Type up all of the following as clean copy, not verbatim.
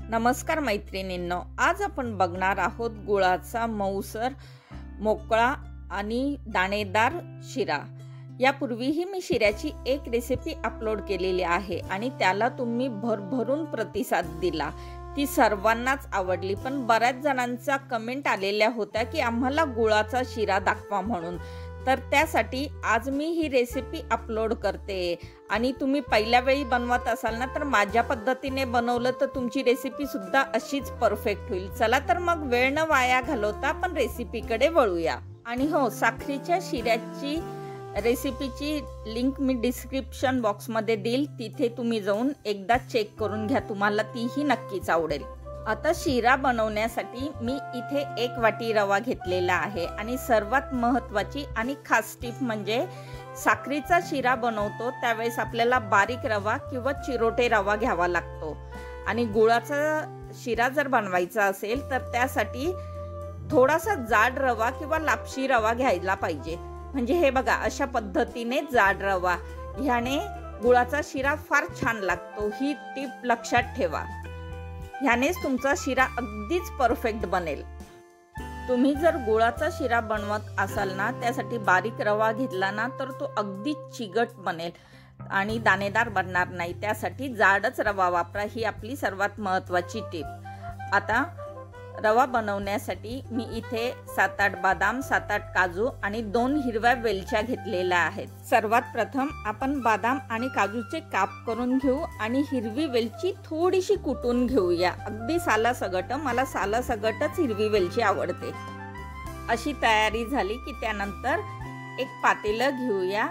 नमस्कार मैत्रिणींनो, आज आपण बघणार आहोत गुळाचा मऊसर मोकळा आणि दाणेदार शिरा। यापूर्वीही मी शिऱ्याची एक रेसिपी अपलोड केलेली आहे आणि त्याला तुम्ही भरभरून प्रतिसाद दिला। ती सर्वांनाच आवडली, पण बऱ्याच जणांचा कमेंट आलेल्या होत्या की आम्हाला गुळाचा शिरा दाखवा म्हणून। तर त्यासाठी आज मी ही रेसिपी अपलोड करते आणि तुम्ही पहिल्या वेळी बनवत असाल ना, तर माझ्या पद्धतीने बनवलं तर तुमची रेसिपी सुद्धा अशीच परफेक्ट होईल। चला तर मग वेळ न वाया घालवता आपण रेसिपीकडे वळूया। आणि हो, साखरेच्या शिऱ्याची रेसिपीची लिंक मी डिस्क्रिप्शन बॉक्समध्ये देईल, तिथे तुम्ही जाऊन एकदा चेक करून घ्या, तुम्हाला तीही नक्कीच आवडेल। आता शिरा बनवण्यासाठी मी इथे 1 वाटी रवा घेतलेला आहे आणि सर्वात महत्त्वाची आणि खास टिप म्हणजे साखरेचा शिरा बनवतो त्यावेळेस आपल्याला बारीक रवा किंवा चिरोटे रवा घ्यावा लागतो आणि गुळाचा शिरा जर बनवायचा असेल तर त्यासाठी थोडासा जाड रवा किंवा लापशी रवा घ्यायला पाहिजे। म्हणजे हे बघा, अशा पद्धतीने जाड रवा ह्याने गुळाचा शिरा फार छान लागतो, ही टिप लक्षात ठेवा। ह्यानेच तुमचा शिरा अगदीच परफेक्ट बनेल। तुम्ही जर गुळाचा शिरा बनवत असाल ना, त्यासाठी बारीक रवा घेतला ना तर तो अगदी चिकट बनेल आणि दाणेदार बनणार नाही। त्यासाठी जाडच रवा वापरा, ही आपली सर्वात महत्त्वाची टिप। आता रवा बनवण्यासाठी मी इथे 7-8 बदाम, 7-8 काजू आणि 2 हिरव्या वेलच्या घेतलेल्या आहेत। सर्वात प्रथम आपण बदाम आणि काजूचे काप करून घेऊ आणि हिरवी वेलची थोडीशी कुटून घेऊया, अगदी सालासगट। मला सालासगटच हिरवी वेलची आवडते। अशी तयारी झाली की त्यानंतर एक पातेलं घेऊया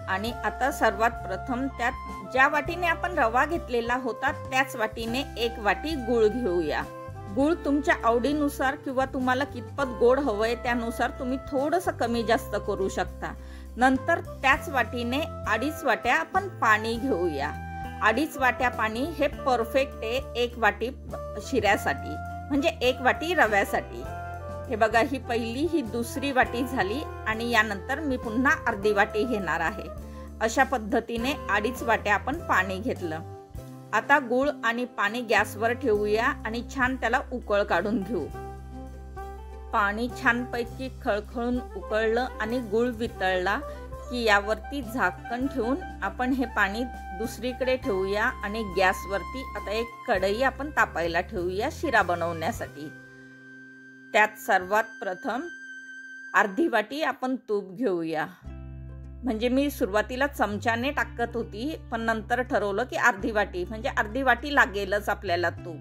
आणि आता सर्वात प्रथम त्यात ज्या वाटीने आपण रवा घेतलेला होता त्याच वाटीने 1 वाटी गूळ घेऊया। गूळ तुमच्या आवडीनुसार किंवा तुम्हाला कितपत गोड हवंय त्यानुसार तुम्ही थोडंसं कमी जास्त करू शकता। नंतर त्याच वाटीने 2.5 वाट्या आपण पाणी घेऊया। 2.5 वाट्या पाणी हे परफेक्ट आहे 1 वाटी शिऱ्यासाठी, म्हणजे 1 वाटी रव्यासाठी। हे बघा, ही पहिली, ही दुसरी वाटी झाली आणि यानंतर मी पुन्हा अर्धी वाटी घेणार आहे। अशा पद्धतीने 2.5 वाट्या आपण पाणी घेतलं। आता गूळ आणि पाणी गॅसवर ठेवूया आणि छान त्याला उकळ काढून घेऊ। पाणी छानपैकी खळखळून उकळलं आणि गूळ वितळला की यावरती झाकण ठेवून आपण हे पाणी दुसरीकडे ठेवूया आणि गॅसवरती आता एक कढई आपण तापायला ठेवूया शिरा बनवण्यासाठी। त्यात सर्वात प्रथम अर्धी वाटी आपण तूप घेऊया। म्हणजे मी सुरुवातीला चमच्याने टाकत होती, पण नंतर ठरवलं की अर्धी वाटी, म्हणजे अर्धी वाटी लागेलच आपल्याला तूप।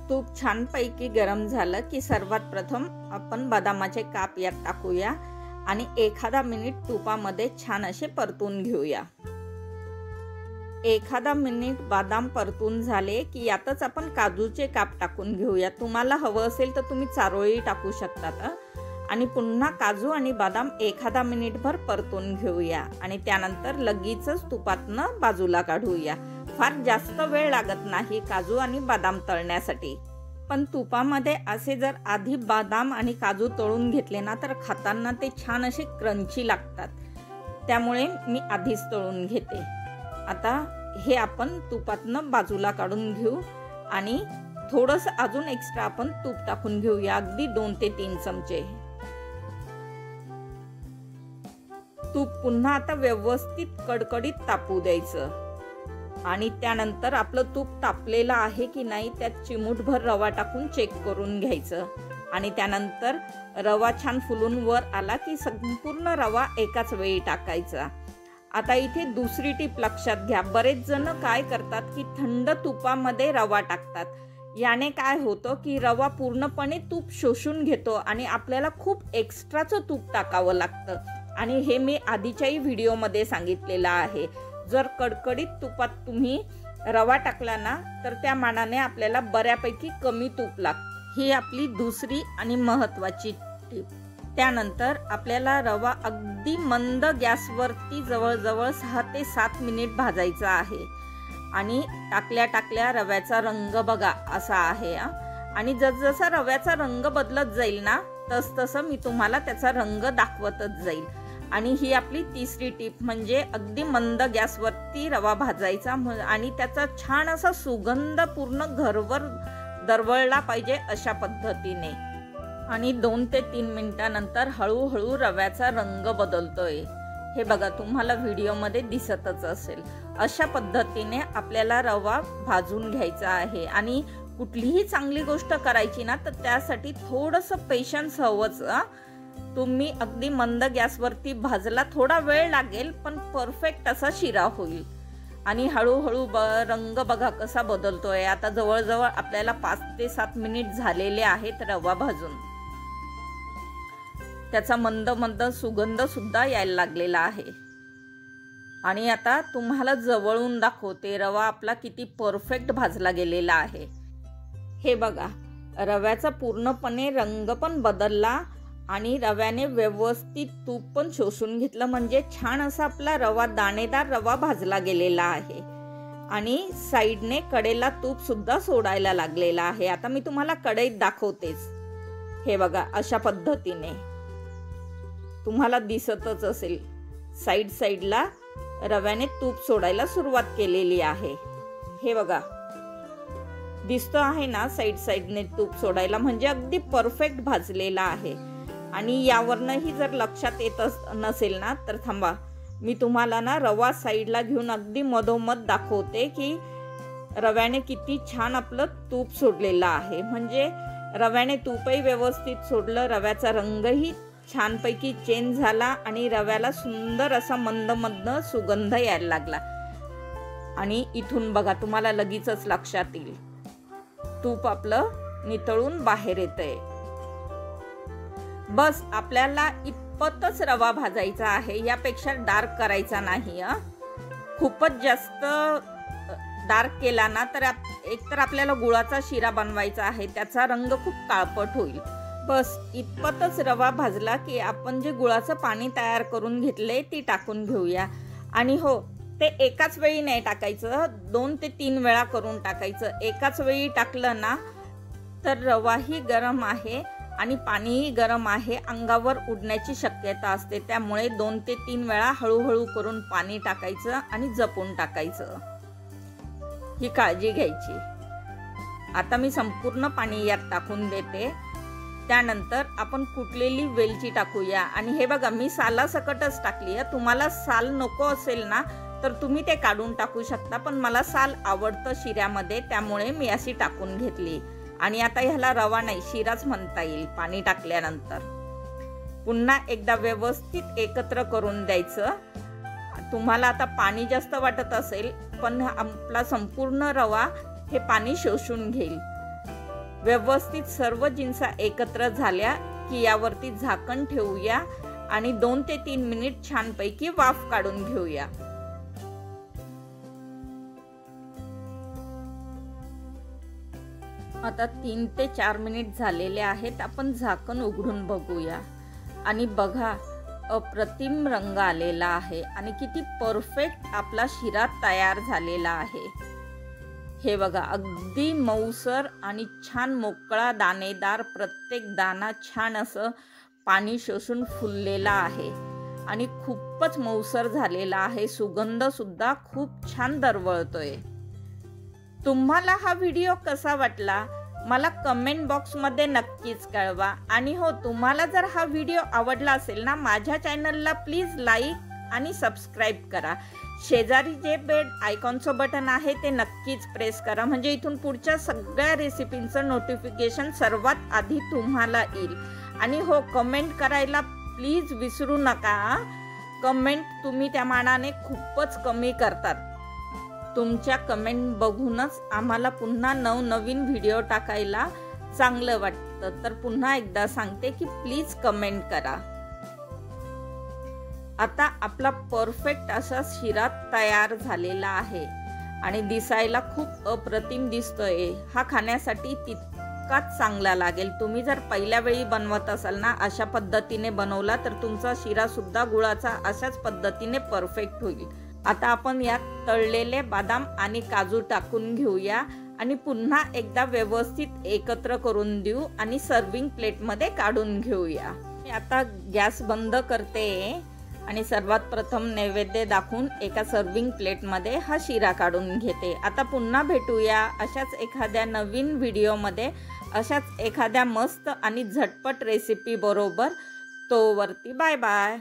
तूप छानपैकी गरम झालं की सर्वात प्रथम आपण बदामाचे काप यात टाकूया आणि एखादा मिनिट तुपामध्ये छान असे परतून घेऊया। एखादा मिनिट बदाम परतून झाले की यातच आपण काजूचे काप टाकून घेऊया। तुम्हाला हवं असेल तर तुम्ही चारोळी टाकू शकता आणि पुन्हा काजू आणि बदाम एखादा मिनिटभर परतून घेऊया आणि त्यानंतर लगेचच तुपातनं बाजूला काढूया। फार जास्त वेळ लागत नाही काजू आणि बदाम तळण्यासाठी, पण तुपामध्ये असे जर आधी बदाम आणि काजू तळून घेतले ना तर खाताना ते छान असे क्रंची लागतात, त्यामुळे मी आधीच तळून घेते। आता हे आपण तुपातनं बाजूला काढून घेऊ आणि थोडंसं अजून एक्स्ट्रा आपण तूप टाकून घेऊया, अगदी 2 ते 3 चमचे। तूप पुन्हा आता व्यवस्थित कडकडीत तापू द्यायचं आणि त्यानंतर आपलं तूप तापलेलं आहे की नाही त्यात चिमूटभर रवा टाकून चेक करून घ्यायचं आणि त्यानंतर रवा छान फुलून वर आला की संपूर्ण रवा एकाच वेळी टाकायचा। आता इथे दुसरी टिप लक्षात घ्या, बरेच जण काय करतात की थंड तुपामध्ये रवा टाकतात। याने काय होतं की रवा पूर्णपणे तूप शोषून घेतो आणि आपल्याला खूप एक्स्ट्राचं तूप टाकावं लागतं आणि हे मी आधीच्याही व्हिडिओमध्ये सांगितलेलं आहे। जर कडकडीत तुपात तुम्ही रवा टाकला ना तर त्या मानाने आपल्याला बऱ्यापैकी कमी तूप लागतं। ही आपली दुसरी आणि महत्त्वाची टिप। त्यानंतर आपल्याला रवा अगदी मंद गॅसवरती जवळजवळ 6 ते 7 मिनिट भाजायचा आहे आणि टाकल्या टाकल्या रव्याचा रंग बघा असा आहे आणि जसजसा रव्याचा रंग बदलत जाईल ना तसतसं मी तुम्हाला त्याचा रंग दाखवतच जाईल। आणि ही आपली तिसरी टीप म्हणजे अगदी मंद गॅसवरती रवा भाजायचा आणि त्याचा छान असा सुगंध पूर्ण घरभर दरवळला पाहिजे अशा पद्धतीने। आणि 2 ते 3 मिनिटांनंतर हळूहळू रव्याचा रंग बदलतोय, हे बघा तुम्हाला व्हिडिओमध्ये दिसतच असेल। अशा पद्धतीने आपल्याला रवा भाजून घ्यायचा आहे। आणि कुठलीही चांगली गोष्ट करायची ना तर त्यासाठी थोडंसं पेशन्स हवंच। तुम्ही अगदी मंद गॅसवरती भाजला, थोडा वेळ लागेल पण परफेक्ट असा शिरा होईल। आणि हळूहळू रंग बघा कसा बदलतोय। आता जवळजवळ आपल्याला 5 ते 7 मिनिट झालेले आहेत रवा भाजून। त्याचा मंद मंद सुगंध सुद्धा यायला लागलेला आहे। आणि आता तुम्हाला जवळून दाखवते रवा आपला किती परफेक्ट भाजला गेलेला आहे। हे बघा रव्याचा पूर्णपणे रंग पण बदलला आणि रव्याने व्यवस्थित तूप पण शोषून घेतलं, म्हणजे छान असा आपला रवा दाणेदार रवा भाजला गेलेला आहे। आणि साईडने कडेला तूप सुद्धा सोडायला लागलेला आहे। आता मी तुम्हाला कढईत दाखवतेच, हे बघा अशा पद्धतीने तुम्हाला दिसतच असेल साईडला रव्याने तूप सोडायला सुरुवात केलेली आहे। हे बघा दिसतो आहे ना साईडने तूप सोडायला, म्हणजे अगदी परफेक्ट भाजलेला आहे। आणि यावरनंही जर लक्षात येत नसेल ना तर थांबा, मी तुम्हाला ना रवा साईडला घेऊन अगदी मधोमध दाखवते की रव्याने किती छान आपलं तूप सोडलेलं आहे। म्हणजे रव्याने तूपही व्यवस्थित सोडलं, रव्याचा रंगही छानपैकी चेंज झाला आणि रव्याला सुंदर असा मंद मंद सुगंध यायला लागला। आणि इथून बघा तुम्हाला लगेचच लक्षात येईल तूप आपलं नितळून बाहेर येतंय। बस आपल्याला इतपतच रवा भाजायचा आहे, यापेक्षा डार्क करायचा नाही। खूपच जास्त डार्क केला ना तर एकतर आपल्याला गुळाचा शिरा बनवायचा आहे, त्याचा रंग खूप काळपट होईल। बस इतपतच रवा भाजला की आपण जे गुळाचं पाणी तयार करून घेतले ती टाकून घेऊया। आणि हो, ते एकाच वेळी नाही टाकायचं, 2 ते 3 वेळा करून टाकायचं। एकाच वेळी टाकलं ना तर रवाही गरम आहे आणि पाणीही गरम आहे, अंगावर उडण्याची शक्यता असते। त्यामुळे 2 ते 3 वेळा हळूहळू करून पाणी टाकायचं आणि जपून टाकायचं, ही काळजी घ्यायची। आता मी संपूर्ण पाणी यात टाकून देते। त्यानंतर आपण कुटलेली वेलची टाकूया। आणि हे बघा मी सालासकटच टाकली आहे, तुम्हाला साल नको असेल ना तर तुम्ही ते काढून टाकू शकता, पण मला साल आवडतं शिऱ्यामध्ये त्यामुळे मी अशी टाकून घेतली। आणि आता ह्याला रवा नाही शिराच म्हणता येईल पाणी टाकल्यानंतर। पुन्हा एकदा व्यवस्थित एकत्र करून द्यायचं। तुम्हाला आता पाणी जास्त वाटत असेल पण आपला संपूर्ण रवा हे पाणी शोषून घेईल। व्यवस्थित सर्व जिन्सा एकत्र झाल्या की यावरती झाकण ठेवूया आणि 2 ते 3 मिनिट छानपैकी वाफ काढून घेऊया। आता 3 ते 4 मिनिट झालेले आहेत, आपण झाकण उघडून बघूया। आणि बघा अप्रतिम रंग आलेला आहे आणि किती परफेक्ट आपला शिरा तयार झालेला आहे। हे बघा अगदी मऊसर आणि छान मोकळा दाणेदार, प्रत्येक दाणा छान असं पाणी शोषून फुललेला आहे आणि खूपच मऊसर झालेला आहे। सुगंध सुद्धा खूप छान दरवळतोय। तुम्हाला हा व्हिडिओ कसा वाटला मला कमेंट बॉक्समध्ये नक्कीच कळवा। आणि हो, तुम्हाला जर हा व्हिडिओ आवडला असेल ना माझ्या चॅनलला प्लीज लाईक आणि सबस्क्राईब करा। शेजारी जे बेल आयकॉनचं बटन आहे ते नक्कीच प्रेस करा, म्हणजे इथून पुढच्या सगळ्या रेसिपींचं नोटिफिकेशन सर्वात आधी तुम्हाला येईल। आणि हो, कमेंट करायला प्लीज विसरू नका। कमेंट तुम्ही त्या मानाने खूपच कमी करतात। तुमच्या कमेंट बघूनच आम्हाला पुन्हा नवनवीन व्हिडिओ टाकायला चांगलं वाटतं। तर पुन्हा एकदा सांगते की प्लीज कमेंट करा। आता आपला परफेक्ट असा शिरा तयार झालेला आहे आणि दिसायला खूप अप्रतिम दिसतोय। हा खाण्यासाठी तितकाच चांगला लागेल। तुम्ही जर पहिल्या वेळी बनवत असाल ना अशा पद्धतीने बनवला तर तुमचा शिरा सुद्धा गुळाचा अशाच पद्धतीने परफेक्ट होईल। आता आपण यात तळलेले बदाम आणि काजू टाकून घेऊया आणि पुन्हा एकदा व्यवस्थित एकत्र करून देऊ आणि सर्विंग प्लेटमध्ये काढून घेऊया। आता गॅस बंद करते आणि सर्वात प्रथम नैवेद्य दाखवून एका सर्विंग प्लेटमध्ये हा शिरा काढून घेते। आता पुन्हा भेटूया अशाच एखाद्या नवीन व्हिडिओमध्ये, अशाच एखाद्या मस्त आणि झटपट रेसिपी बरोबर। तोवरती बाय बाय।